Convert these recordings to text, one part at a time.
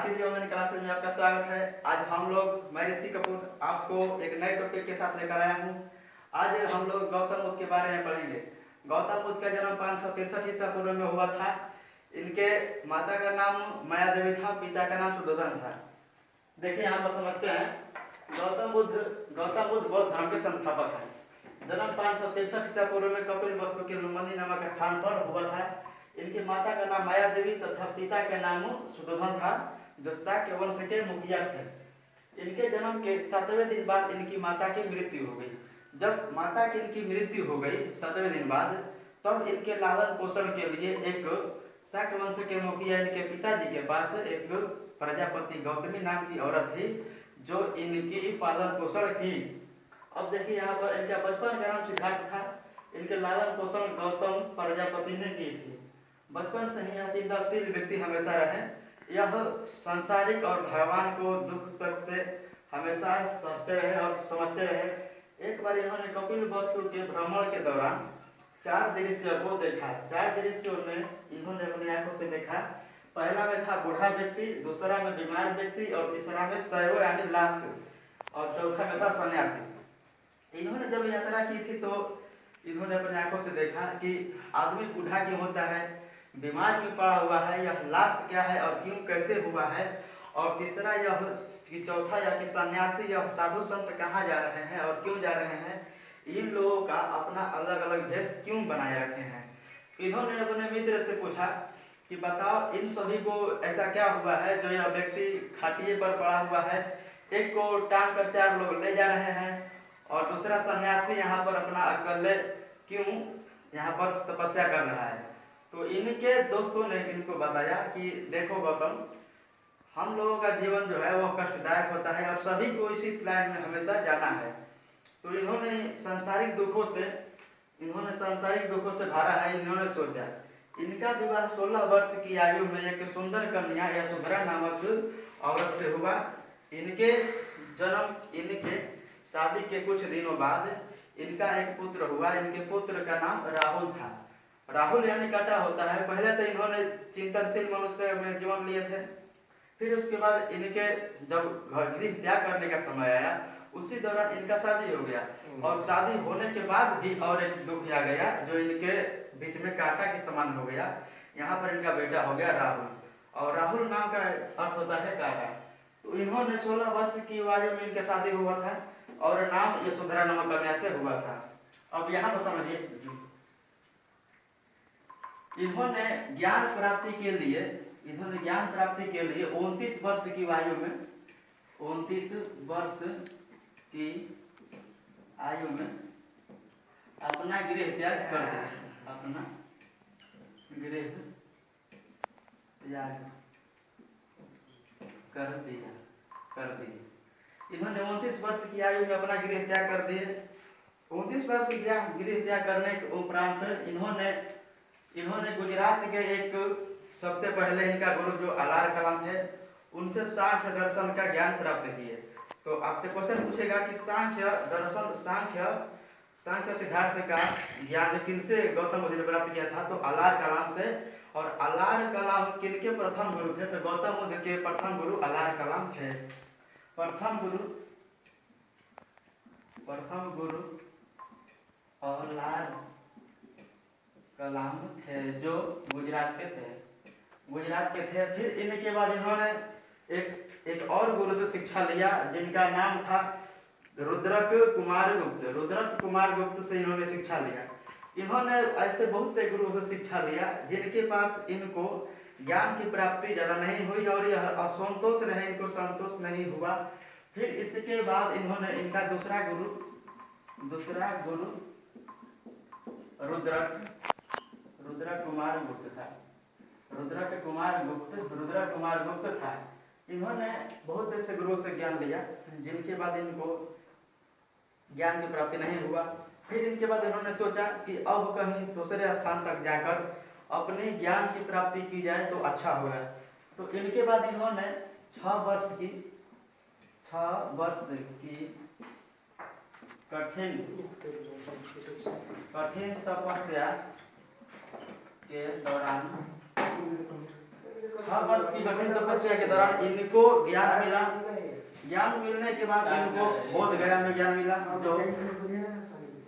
Bharatiya Jeevan class में आपका स्वागत है। आज हम लोग मैं ऋषि कपूर आपको एक नए टॉपिक के साथ लेकर आया हूँ। आज हम लोग गौतम बुद्ध के बारे में पढ़ेंगे। गौतम बुद्ध का जन्म 563 ईसा पूर्व में हुआ था। इनके माता का नाम माया देवी था, पिता का नाम सुद्धोधन था। देखिए यहाँ पर समझते हैं, गौतम बुद्ध बौद्ध धर्म के संस्थापक हैं। जन्म 563 ईसा पूर्व में कपिल वस्तु के लुम्बिनी नामक स्थान पर हुआ था। इनकी माता का नाम माया देवी तथा पिता का नाम सुद्धोधन था, जो शाक्य वंश के मुखिया थे। इनके जन्म के 7वें दिन बाद इनकी माता की मृत्यु हो गई। जब माता की इनकी मृत्यु हो गई 7वें दिन बाद, तब इनके लालन पोषण के लिए एक शाक्य वंश के मुखिया इनके पिताजी के पास एक प्रजापति गौतमी नाम की औरत थी, जो इनकी पालन पोषण की। अब देखिए यहाँ पर इनका बचपन का नाम सिद्धार्थ था। इनके लालन पोषण गौतम प्रजापति ने की थी। बचपन से ही यह चिंताशील व्यक्ति हमेशा रहे। यह सांसारिक और भगवान को दुख तक से हमेशा सोचते रहे और समझते रहे। एक बार इन्होंने कपिल वस्तु के भ्रमण के दौरान 4 दृश्य को देखा। 4 दृश्यों में इन्होंने अपनी आंखों से देखा। पहला में था बूढ़ा व्यक्ति, दूसरा में बीमार व्यक्ति और तीसरा में शैव यानी लाश, और चौथा में था सन्यासी। इन्होंने जब यात्रा की थी तो इन्होंने अपनी आंखों से देखा कि आदमी बूढ़ा क्यों होता है, बीमार क्यों पड़ा हुआ है, यह लाश क्या है और क्यों कैसे हुआ है, और तीसरा यह कि चौथा यह कि सन्यासी यह साधु संत कहाँ जा रहे हैं और क्यों जा रहे हैं, इन लोगों का अपना अलग अलग भेष क्यों बनाए रखे हैं। इन्होंने अपने मित्र से पूछा कि बताओ इन सभी को ऐसा क्या हुआ है जो यह व्यक्ति खाटिए पर पड़ा हुआ है, एक को टांग कर 4 लोग ले जा रहे हैं और दूसरा सन्यासी यहाँ पर अपना अकेले क्यों यहाँ पर तपस्या कर रहा है। तो इनके दोस्तों ने इनको बताया कि देखो गौतम, हम लोगों का जीवन जो है वो कष्टदायक होता है और सभी को इसी लाइन में हमेशा जाना है। तो इन्होंने सांसारिक दुखों से भरा है। इन्होंने सोचा इनका विवाह 16 वर्ष की आयु में एक सुंदर कन्या यशोधरा नामक औरत से हुआ। इनके शादी के कुछ दिनों बाद इनका एक पुत्र हुआ। इनके पुत्र का नाम राहुल था। राहुल यानी कांटा होता है। पहले तो इन्होंने चिंतनशील मनुष्य में जीवन लिए थे, फिर उसके बाद इनके जब गृह त्याग करने का समय आया उसी दौरान इनका शादी हो गया। और शादी होने के बाद भी और एक दुख आ गया जो इनके बीच में कांटा के समान हो गया। यहाँ पर इनका बेटा हो गया राहुल, और राहुल नाम का अर्थ होता है कांटा। तो इन्होंने 16 वर्ष की आयु में इनका शादी हुआ था और नाम यशोधरा नामक कन्या से हुआ था। अब यहाँ पर समझिए, इन्होंने ज्ञान प्राप्ति के लिए 29 वर्ष की आयु में 29 वर्ष की आयु में अपना गृह त्याग कर दिया। अपना गृह त्याग कर दिए। इन्होंने 29 वर्ष की आयु में अपना गृह त्याग कर दिए। 29 वर्ष की गृह त्याग करने के उपरांत इन्होंने गुजरात के एक सबसे पहले इनका गुरु जो अलार कलाम थे, उनसे सांख्य दर्शन का ज्ञान प्राप्त किए। तो आपसे क्वेश्चन पूछेगा कि सांख्य सिद्धार्थ का ज्ञान किनसे गौतम बुद्ध ने प्राप्त किया था, तो अलार कलाम से। और अलार कलाम किनके प्रथम गुरु थे, तो गौतम बुद्ध के प्रथम गुरु अलार कलाम थे। प्रथम गुरु अलार कलाम थे, जो गुजरात के थे। फिर इनके बाद इन्होंने एक और गुरु से शिक्षा लिया जिनका नाम था रुद्रक कुमार गुप्त से इन्होंने शिक्षा लिया। इन्होंने ऐसे बहुत से गुरुओं से शिक्षा लिया जिनके पास इनको ज्ञान की प्राप्ति ज़्यादा नहीं हुई और यह असंतोष रहे, इनको संतोष नहीं हुआ। फिर इसके बाद इन्होंने इनका दूसरा गुरु रुद्रक कुमार गुप्त था। इन्होंने बहुत ऐसे गुरुओं से ज्ञान लिया जिनके बाद इनको ज्ञान की प्राप्ति नहीं हुआ। फिर इनके बाद इन्होंने सोचा कि अब कहीं दूसरे स्थान तक जाकर अपने ज्ञान की प्राप्ति की जाए तो अच्छा होगा। तो इनके बाद इन्होंने 6 वर्ष की कठिन तपस्या के दौरान हर वर्ष की कठिन तपस्या के दौरान इनको ज्ञान मिला। ज्ञान मिलने के बाद इनको बोध गया में ज्ञान मिला, जो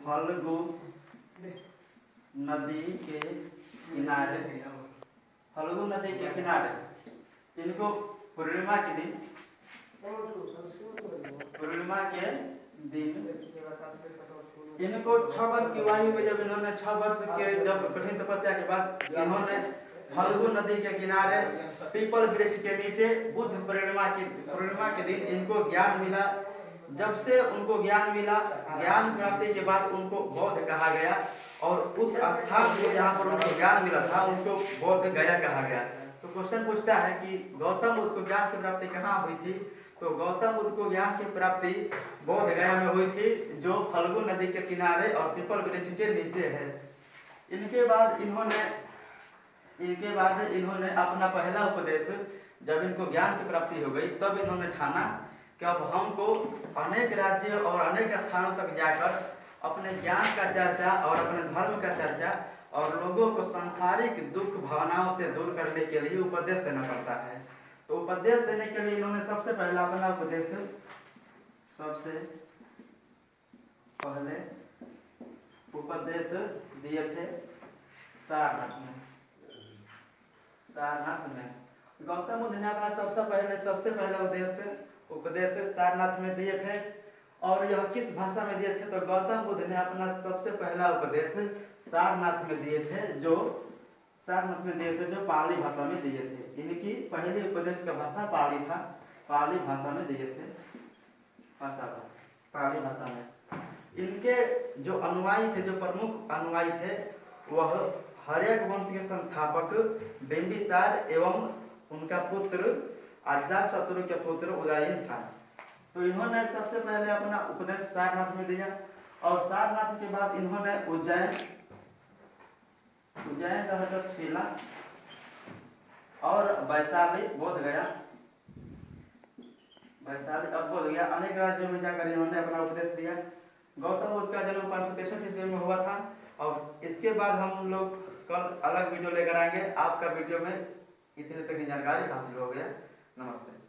फल्गु नदी के किनारे, फल्गु नदी के किनारे इनको पूर्णिमा के दिन इनको 6 वर्ष की आयु में जब इन्होंने 6 वर्ष के जब कठिन तपस्या के बाद इन्होंने फल्गु नदी के किनारे पीपल वृक्ष के नीचे बुद्ध पूर्णिमा के दिन इनको ज्ञान मिला। जब से उनको ज्ञान मिला, ज्ञान प्राप्ति के बाद उनको बौद्ध कहा गया और उस स्थान से जहाँ पर उनको ज्ञान मिला था उनको बौद्ध गया कहा गया। तो क्वेश्चन पूछता है कि गौतम बुद्ध को ज्ञान की प्राप्ति कहाँ हुई थी? तो गौतम बुद्ध को ज्ञान की प्राप्ति बौद्ध गया में हुई थी, जो फल्गु नदी के किनारे और पीपल वृक्ष के नीचे है। इनके बाद इन्होंने अपना पहला उपदेश, जब इनको ज्ञान की प्राप्ति हो गई तब इन्होंने ठाना कि अब हमको अनेक राज्य और अनेक स्थानों तक जाकर अपने ज्ञान का चर्चा और अपने धर्म का चर्चा और लोगों को सांसारिक दुख भावनाओं से दूर करने के लिए उपदेश देना पड़ता है। तो उपदेश देने के लिए इन्होंने सबसे पहला अपना उपदेश दिए थे सारनाथ में। गौतम बुद्ध ने अपना सबसे पहला उपदेश सारनाथ में दिए थे। और यह किस भाषा में दिए थे? तो गौतम बुद्ध ने अपना सबसे पहला उपदेश सारनाथ में दिए थे, जो पाली भाषा में दिए थे। इनकी पहली उपदेश का भाषा पाली था, पाली भाषा में दिए थे, पाली भाषा में। इनके जो अनुयायी थे, जो प्रमुख अनुयायी थे, वह हर्यक वंश के संस्थापक बिंबिसार एवं उनका पुत्र अजातशत्रु के पुत्र उदयन था। तो इन्होंने सबसे पहले अपना उपदेश सारनाथ में दिया और सारनाथ के बाद इन्होंने उज्जैन तहतशिला और वैशाली बोध गया अनेक राज्यों में जाकर इन्होंने अपना उपदेश दिया। गौतम बुद्ध का जन्म 563 ईस्वी में हुआ था। और इसके बाद हम लोग कल अलग वीडियो लेकर आएंगे। आपका वीडियो में इतने तक की जानकारी हासिल हो गया। नमस्ते।